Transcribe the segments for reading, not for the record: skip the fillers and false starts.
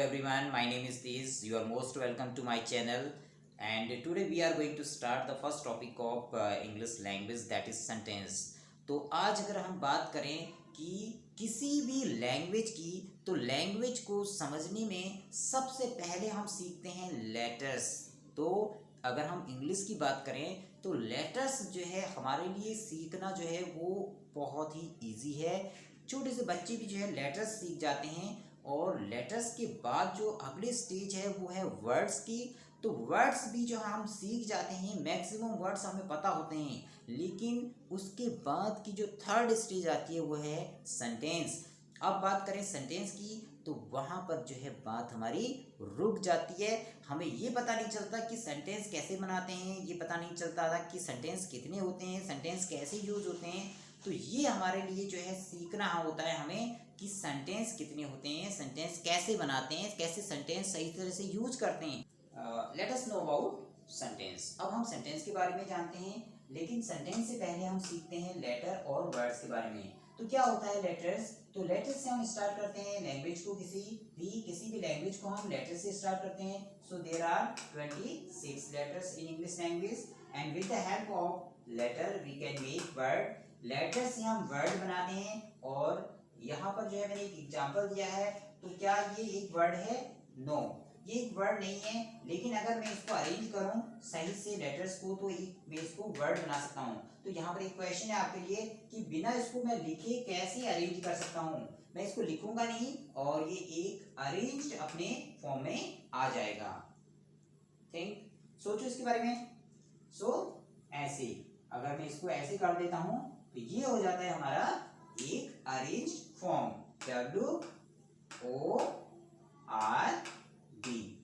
everyone, my name is Tiz. You are most welcome to my channel, and today we are going to start the first topic of English language, that is sentence. तो आज अगर हम बात करें कि किसी भी language की, तो लैंग्वेज को समझने में सबसे पहले हम सीखते हैं लेटर्स। तो अगर हम इंग्लिश की बात करें तो लेटर्स जो है हमारे लिए सीखना जो है वो बहुत ही इजी है। छोटे से बच्चे भी जो है लेटर्स सीख जाते हैं, और लेटर्स के बाद जो अगली स्टेज है वो है वर्ड्स की। तो वर्ड्स भी जो हम सीख जाते हैं, मैक्सिमम वर्ड्स हमें पता होते हैं, लेकिन उसके बाद की जो थर्ड स्टेज आती है वो है सेंटेंस। अब बात करें सेंटेंस की, तो वहाँ पर जो है बात हमारी रुक जाती है। हमें ये पता नहीं चलता कि सेंटेंस कैसे बनाते हैं, ये पता नहीं चलता था कि सेंटेंस कितने होते हैं, सेंटेंस कैसे यूज होते हैं। तो ये हमारे लिए जो है सीखना होता है हमें कि सेंटेंस कितने होते हैं, सेंटेंस कैसे बनाते हैं, कैसे सेंटेंस सही तरह से यूज करते हैं। Late us know about sentence. अब हम सेंटेंस के बारे में जानते हैं, लेकिन सेंटेंस से पहले हम सीखते हैं लेटर और वर्ड्स के बारे में। तो क्या होता है लेटर्स? तो लेटर्स से हम स्टार्ट करते हैं लैंग्वेज को, किसी भी लैंग्वेज को हम लेटर से स्टार्ट करते हैं। So there are 26 letters in English language, and with the help of letter we can make word. Letter से हम वर्ड बनाते हैं, और यहाँ पर जो है मैंने एक एग्जांपल दिया है। तो क्या ये एक वर्ड है? नो, ये एक वर्ड नहीं है, लेकिन अगर मैं इसको अरेंज करूं सही से लेटर्स को, तो मैं इसको वर्ड बना सकता हूं। तो यहाँ पर एक क्वेश्चन है आपके लिए कि बिना इसको मैं लिखे कैसे अरेंज कर सकता हूं। मैं इसको लिखूंगा नहीं, और ये एक अरेंज्ड अपने फॉर्म में आ जाएगा। सोचो इसके बारे में। ऐसे अगर मैं इसको ऐसे कर देता हूं, तो ये हो जाता है हमारा एक अरेंज्ड फॉर्म, WORD,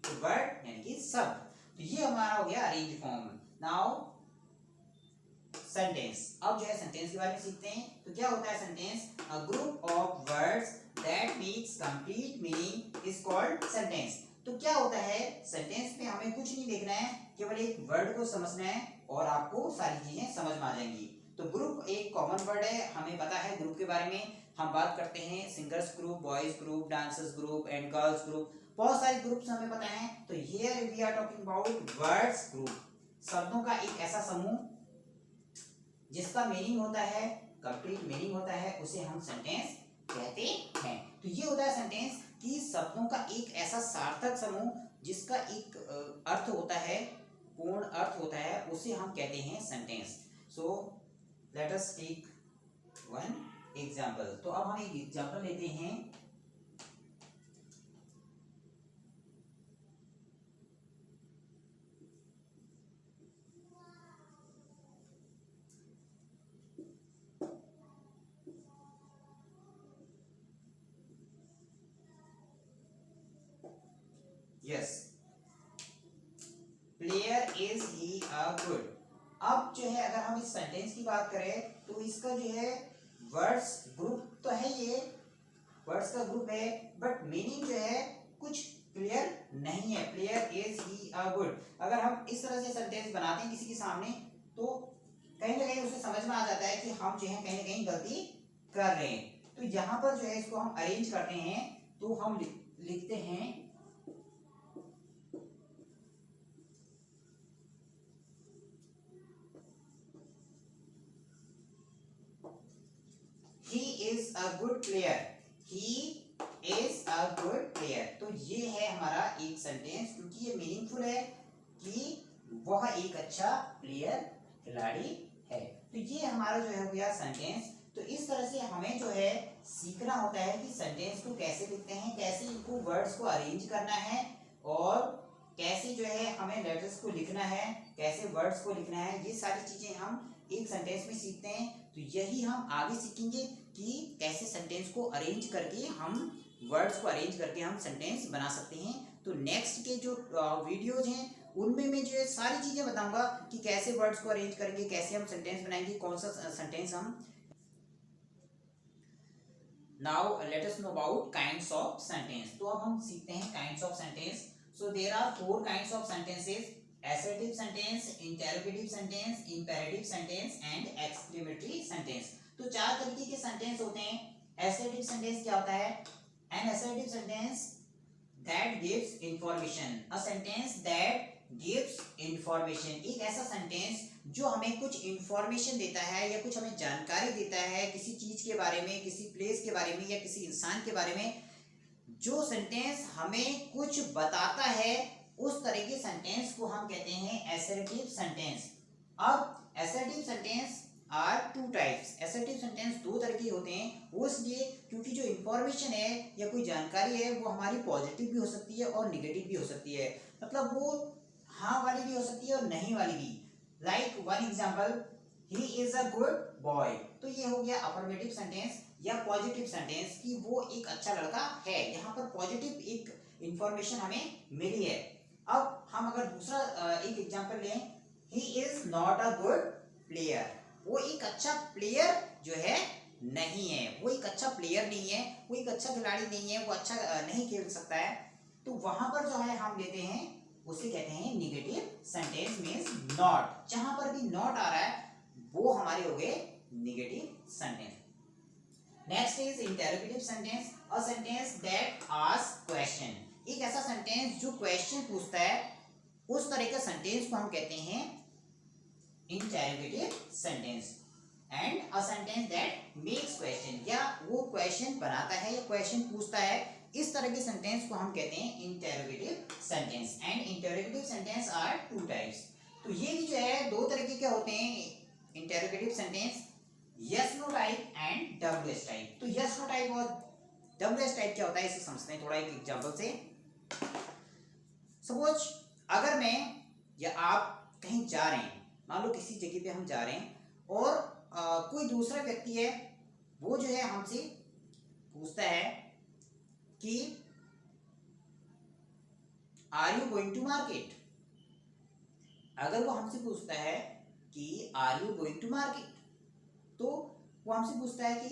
तो वर्ड यानी कि शब्द। तो ये हमारा हो गया अरेंज फॉर्म। Now sentence. अब जो है सेंटेंस के बारे में सीखते हैं। तो क्या होता है sentence? A group of words that makes complete meaning is called sentence. तो क्या होता है सेंटेंस में? हमें कुछ नहीं देखना है, केवल एक वर्ड को समझना है और आपको सारी चीजें समझ में आ जाएंगी। तो ग्रुप एक कॉमन वर्ड है, हमें पता है ग्रुप के बारे में। हम बात करते हैं singers group, boys group, dancers group and girls group, बहुत सारे ग्रुप्स हमें पता है। तो here we are talking about words group, शब्दों का एक ऐसा समूह जिसका मीनिंग होता है, कंप्लीट मीनिंग होता है, उसे हम सेंटेंस कहते हैं। तो ये होता है सेंटेंस कि शब्दों का एक ऐसा सार्थक समूह जिसका एक अर्थ होता है, पूर्ण अर्थ होता है, उसे हम कहते हैं sentence. So let us take one example. तो अब हम एक एग्जांपल लेते हैं। Yes, player is he a good. अब जो है अगर हम इस सेंटेंस की बात करें, तो इसका जो है वर्ड्स ग्रुप तो है, ये वर्ड्स का ग्रुप है, बट मीनिंग जो है कुछ क्लियर नहीं है। Player is he a good. अगर हम इस तरह से सेंटेंस बनाते हैं किसी के सामने, तो कहीं ना कहीं उसे समझ में आ जाता है कि हम जो है कहीं ना कहीं गलती कर रहे हैं। तो यहाँ पर जो है इसको हम अरेंज करते हैं, तो हम लिखते हैं He is a good player. He is a good player. तो ये है हमारा एक सेंटेंस, क्योंकि ये मीनिंगफुल है कि वह एक अच्छा प्लेयर, खिलाड़ी है। तो ये हमारा जो है हो गया सेंटेंस। तो इस तरह से हमें जो है सीखना होता है कि सेंटेंस को कैसे लिखते हैं, कैसे इनको वर्ड्स को अरेंज करना है, और कैसे जो है हमें लेटर्स को लिखना है, कैसे वर्ड्स को लिखना है। ये सारी चीजें हम एक सेंटेंस में सीखते हैं। तो यही हम आगे सीखेंगे कि कैसे सेंटेंस को अरेंज करके हम वर्ड्स को अरेंज करके हम सेंटेंस बना सकते हैं। तो नेक्स्ट के जो वीडियोज हैं उनमें मैं जो है सारी चीजें बताऊंगा कि कैसे वर्ड्स को अरेंज करेंगे, कैसे हम सेंटेंस बनाएंगे, कौन सा सेंटेंस हम। Now let us know about kinds of sentence. तो अब हम सीखते हैं kinds of sentence. So there are 4 kinds of sentences: assertive sentence, interrogative sentence, imperative sentence and exclamatory sentence। तो 4 तरीके के सेंटेंस होते हैं। assertive sentence क्या होता है? an assertive sentence that that gives information, a sentence that gives information, एक ऐसा सेंटेंस जो हमें कुछ इंफॉर्मेशन देता है या कुछ हमें जानकारी देता है किसी चीज के बारे में, किसी प्लेस के बारे में या किसी इंसान के बारे में। जो सेंटेंस हमें कुछ बताता है उस तरह के सेंटेंस को हम कहते हैं असर्टिव सेंटेंस। अब assertive sentence are two types, assertive sentence दो तरह के होते हैं। वो इसलिए क्योंकि जो इंफॉर्मेशन है या कोई जानकारी है वो हमारी पॉजिटिव भी हो सकती है और निगेटिव भी हो सकती है, मतलब वो हाँ वाली भी हो सकती है और नहीं वाली भी। Like one example, he is a good boy, तो ये हो गया अफर्मेटिव सेंटेंस या पॉजिटिव सेंटेंस कि वो एक अच्छा लड़का है। यहाँ पर पॉजिटिव एक इंफॉर्मेशन हमें मिली है। अब हम अगर दूसरा एक एग्जांपल लें, he is not a good player, वो एक अच्छा प्लेयर जो है नहीं है, वो एक अच्छा प्लेयर नहीं है, वो एक अच्छा खिलाड़ी नहीं है, वो अच्छा नहीं खेल सकता है। तो वहां पर जो है हम लेते हैं उसे कहते हैं निगेटिव सेंटेंस, मींस नॉट। जहां पर भी नॉट आ रहा है वो हमारे हो गए negative sentence. Next is interrogative sentence, a sentence that ask question, एक ऐसा सेंटेंस जो क्वेश्चन पूछता है, उस तरह का सेंटेंस को हम कहते हैं interrogative sentence. And a sentence that makes question, या वो क्वेश्चन बनाता है या क्वेश्चन पूछता है, इस तरह के सेंटेंस को हम कहते हैं interrogative sentence. And interrogative sentence are two types, तो ये भी जो है दो तरह के क्या होते हैं interrogative sentence, yes no type and WS type. तो यस नो टाइप और डब्ल्यूएस टाइप क्या होता है इसे समझते हैं थोड़ा एक एग्जांपल से। सपोज अगर मैं या आप कहीं जा रहे हैं, मान लो किसी जगह पे हम जा रहे हैं और कोई दूसरा व्यक्ति है, वो जो है हमसे पूछता है कि are you going to market. अगर वो हमसे पूछता है कि are you going to market, तो वो हमसे पूछता है कि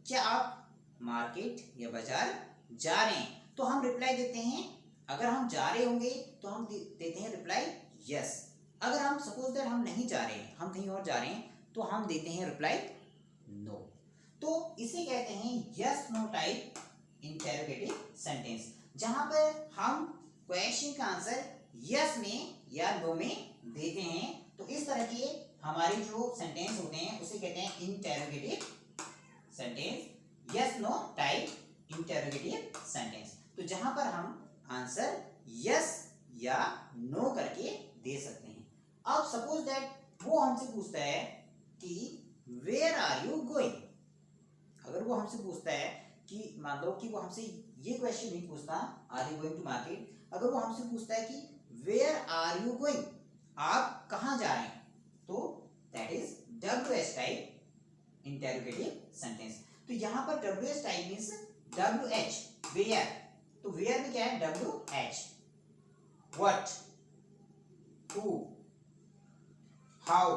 क्या आप मार्केट या बाजार जा रहे हैं, तो हम रिप्लाई देते हैं, अगर हम जा रहे होंगे तो हम देते हैं रिप्लाई यस। अगर हम सपोज दैट हम नहीं जा रहे हैं, हम कहीं और जा रहे हैं, तो हम देते हैं रिप्लाई नो। तो इसे कहते हैं yes no type interrogative sentence, जहां पर हम क्वेश्चन का आंसर यस में या नो में देते हैं। तो इस तरह के हमारे जो सेंटेंस होते हैं उसे कहते हैं interrogative sentence, yes no type interrogative sentence. तो जहां पर हम आंसर यस या नो करके दे सकते हैं। अब सपोज दैट वो हमसे पूछता है कि वेयर आर यू गोइंग, अगर वो हमसे पूछता है कि मान लो कि वो हमसे ये क्वेश्चन नहीं पूछता are you going to market, अगर वो हमसे पूछता है कि वेयर आर यू गोइंग, आप कहाँ जा रहे हैं, तो that is WS type interrogative sentence. तो यहाँ पर WS type means WH where, तो वेयर में क्या है WH, what, who, how,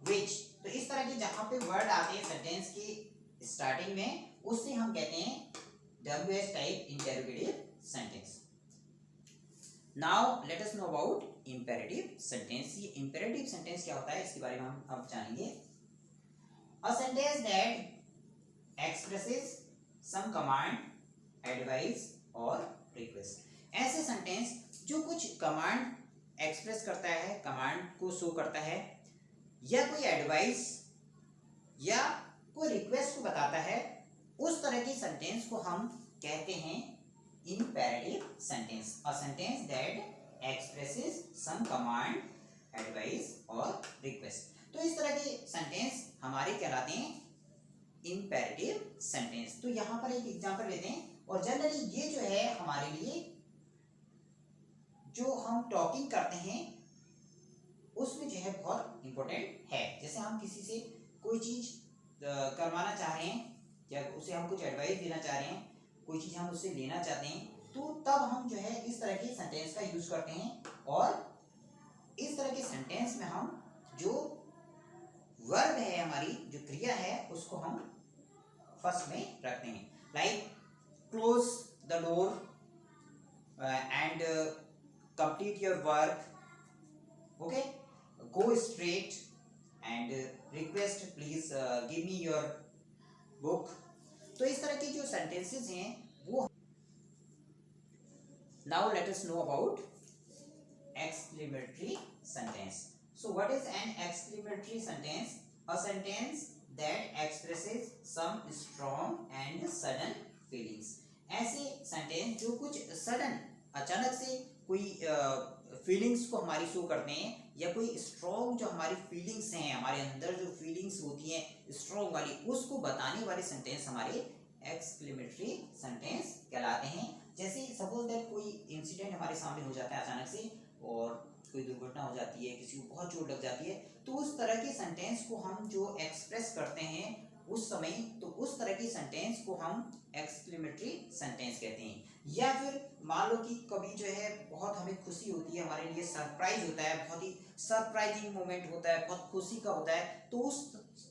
which. तो इस तरह के जहां पे वर्ड आते हैं सेंटेंस की स्टार्टिंग में, उससे हम कहते हैं WS type interrogative sentence. Now let us know about imperative sentence. ये इंपेरेटिव सेंटेंस क्या होता है इसके बारे में हम अब जानेंगे। A sentence that expresses some command, advice और रिक्वेस्ट, ऐसे सेंटेंस जो कुछ कमांड एक्सप्रेस करता है, कमांड को शो करता है, या कोई एडवाइस या कोई रिक्वेस्ट को बताता है, उस तरह की सेंटेंस को हम कहते हैं imperative sentence. A sentence that expresses some command, advice और रिक्वेस्ट। तो इस तरह के सेंटेंस हमारे कहलाते हैं इंपेरेटिव सेंटेंस। तो यहां पर एक एग्जांपल लेते हैं, और जनरली ये जो है हमारे लिए जो हम टॉकिंग करते हैं उसमें जो है बहुत इंपॉर्टेंट है। जैसे हम किसी से कोई चीज करवाना चाह रहे हैं या उसे हम कुछ एडवाइस देना चाह रहे हैं, कोई चीज हम उससे लेना चाहते हैं, तो तब हम जो है इस तरह के सेंटेंस का यूज करते हैं। और इस तरह के सेंटेंस में हम जो वर्ब है, हमारी जो क्रिया है, उसको हम फर्स्ट में रखते हैं। Like close the door and complete your work, okay, go straight and request please give me your book। तो इस तरह के जो सेंटेंसेस हैं वो Now let us know about exclamatory sentence. So what is an exclamatory sentence? A sentence that expresses some strong and sudden feelings. ऐसे sentence जो कुछ सडन अचानक से कोई फीलिंग्स को हमारी शो करते हैं, या कोई स्ट्रॉन्ग जो हमारी फीलिंग्स हैं, हमारे अंदर जो फीलिंग्स होती हैं स्ट्रॉन्ग वाली, उसको बताने वाले सेंटेंस हमारे एक्सक्लेमेटरी सेंटेंस कहलाते हैं। जैसे सपोज दैट कोई इंसिडेंट हमारे सामने हो जाता है अचानक से, और कोई दुर्घटना हो जाती है, किसी को बहुत चोट लग जाती है, तो उस तरह के सेंटेंस को हम जो एक्सप्रेस करते हैं उस समय, तो उस तरह की सेंटेंस को हम एक्सक्लेमेटरी सेंटेंस कहते हैं। या फिर मान लो कि कभी जो है बहुत हमें खुशी होती है, हमारे लिए सरप्राइज होता है, बहुत ही सरप्राइजिंग मोमेंट होता है, बहुत खुशी का होता है, तो उस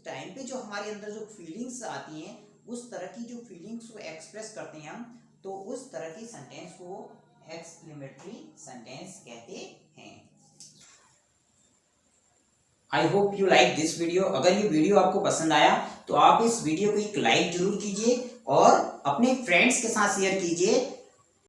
टाइम पे जो हमारे अंदर जो फीलिंग्स आती हैं, उस तरह की जो फीलिंग्स को एक्सप्रेस करते हैं हम, तो उस तरह की सेंटेंस को एक्सक्लेमेटरी सेंटेंस कहते हैं। I hope you like this video. अगर ये वीडियो आपको पसंद आया तो आप इस वीडियो को एक लाइक जरूर कीजिए और अपने फ्रेंड्स के साथ शेयर कीजिए,